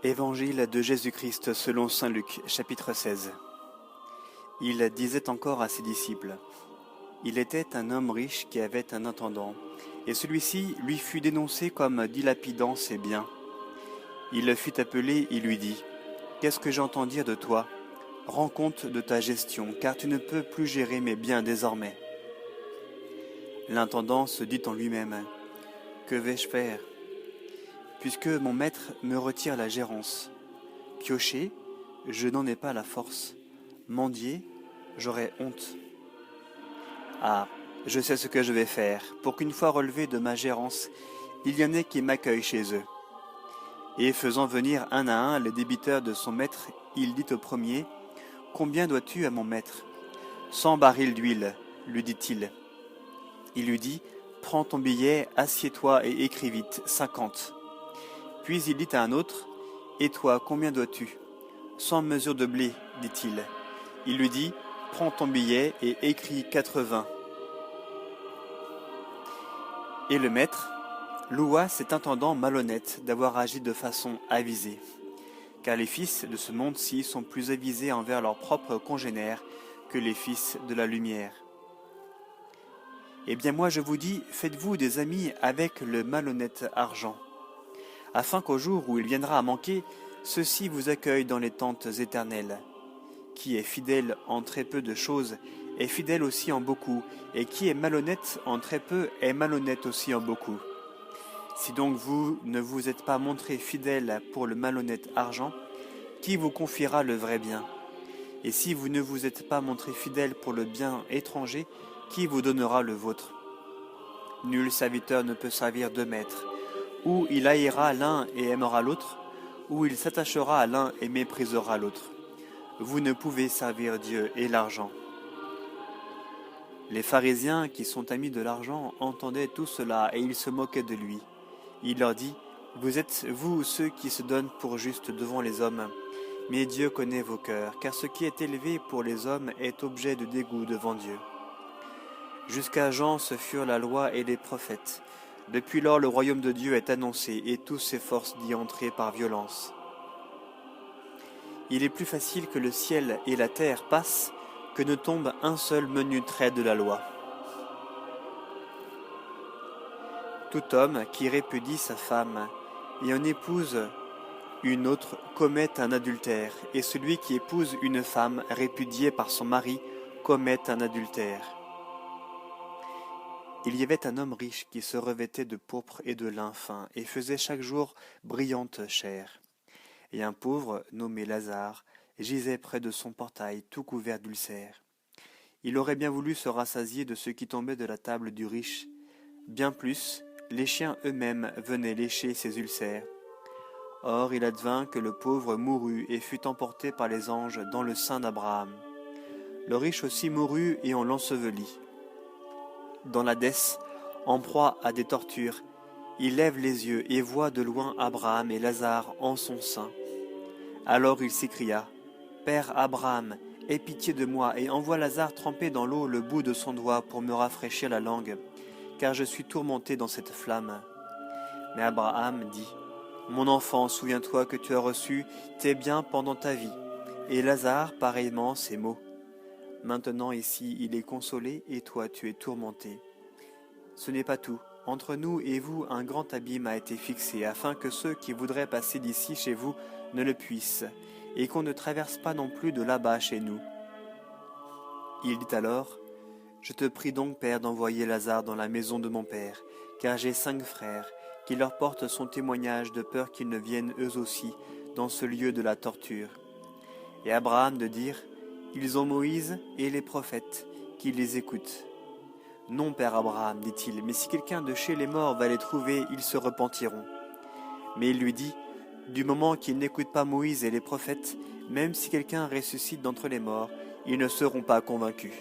Évangile de Jésus-Christ selon saint Luc, chapitre 16. Il disait encore à ses disciples, « Il était un homme riche qui avait un intendant, et celui-ci lui fut dénoncé comme dilapidant ses biens. Il le fut appelé et lui dit, « Qu'est-ce que j'entends dire de toi ? Rends compte de ta gestion, car tu ne peux plus gérer mes biens désormais. » L'intendant se dit en lui-même, « Que vais-je faire ? Puisque mon maître me retire la gérance. Piocher, je n'en ai pas la force. Mendier, j'aurais honte. Ah, je sais ce que je vais faire, pour qu'une fois relevé de ma gérance, il y en ait qui m'accueillent chez eux. » Et faisant venir un à un les débiteurs de son maître, il dit au premier, « Combien dois-tu à mon maître ? 100 barils d'huile, lui dit-il. Il lui dit, « Prends ton billet, assieds-toi et écris vite, 50. » Puis il dit à un autre, « Et toi, combien dois-tu ? 100 mesures de blé, dit-il. » Il lui dit, « Prends ton billet et écris 80. » Et le maître loua cet intendant malhonnête d'avoir agi de façon avisée. Car les fils de ce monde-ci sont plus avisés envers leurs propres congénères que les fils de la lumière. Eh bien moi je vous dis, faites-vous des amis avec le malhonnête argent, afin qu'au jour où il viendra à manquer, ceux-ci vous accueillent dans les tentes éternelles. Qui est fidèle en très peu de choses est fidèle aussi en beaucoup, et qui est malhonnête en très peu est malhonnête aussi en beaucoup. Si donc vous ne vous êtes pas montré fidèle pour le malhonnête argent, qui vous confiera le vrai bien ? Et si vous ne vous êtes pas montré fidèle pour le bien étranger, qui vous donnera le vôtre ? Nul serviteur ne peut servir deux maîtres. Ou il haïra l'un et aimera l'autre, ou il s'attachera à l'un et méprisera l'autre. Vous ne pouvez servir Dieu et l'argent. » Les pharisiens, qui sont amis de l'argent, entendaient tout cela et ils se moquaient de lui. Il leur dit, « Vous êtes, vous, ceux qui se donnent pour justes devant les hommes, mais Dieu connaît vos cœurs, car ce qui est élevé pour les hommes est objet de dégoût devant Dieu. Jusqu'à Jean ce furent la loi et les prophètes. Depuis lors, le royaume de Dieu est annoncé et tous s'efforcent d'y entrer par violence. Il est plus facile que le ciel et la terre passent que ne tombe un seul menu trait de la loi. Tout homme qui répudie sa femme et en épouse une autre commet un adultère, et celui qui épouse une femme répudiée par son mari commet un adultère. Il y avait un homme riche qui se revêtait de pourpre et de lin fin et faisait chaque jour brillante chère. Et un pauvre, nommé Lazare, gisait près de son portail tout couvert d'ulcères. Il aurait bien voulu se rassasier de ce qui tombait de la table du riche. Bien plus, les chiens eux-mêmes venaient lécher ses ulcères. Or il advint que le pauvre mourut et fut emporté par les anges dans le sein d'Abraham. Le riche aussi mourut et on l'ensevelit. Dans l'Hadès, en proie à des tortures, il lève les yeux et voit de loin Abraham et Lazare en son sein. Alors il s'écria, « Père Abraham, aie pitié de moi et envoie Lazare tremper dans l'eau le bout de son doigt pour me rafraîchir la langue, car je suis tourmenté dans cette flamme. » Mais Abraham dit, « Mon enfant, souviens-toi que tu as reçu tes biens pendant ta vie, et Lazare pareillement ses maux. Maintenant ici il est consolé et toi tu es tourmenté. Ce n'est pas tout. Entre nous et vous un grand abîme a été fixé, afin que ceux qui voudraient passer d'ici chez vous ne le puissent, et qu'on ne traverse pas non plus de là-bas chez nous. » Il dit alors, « Je te prie donc, Père, d'envoyer Lazare dans la maison de mon Père, car j'ai 5 frères, qui leur portent son témoignage de peur qu'ils ne viennent eux aussi dans ce lieu de la torture. » Et Abraham de dire, « Ils ont Moïse et les prophètes, qui les écoutent. » « Non, Père Abraham, dit-il, mais si quelqu'un de chez les morts va les trouver, ils se repentiront. » Mais il lui dit, « Du moment qu'ils n'écoutent pas Moïse et les prophètes, même si quelqu'un ressuscite d'entre les morts, ils ne seront pas convaincus. »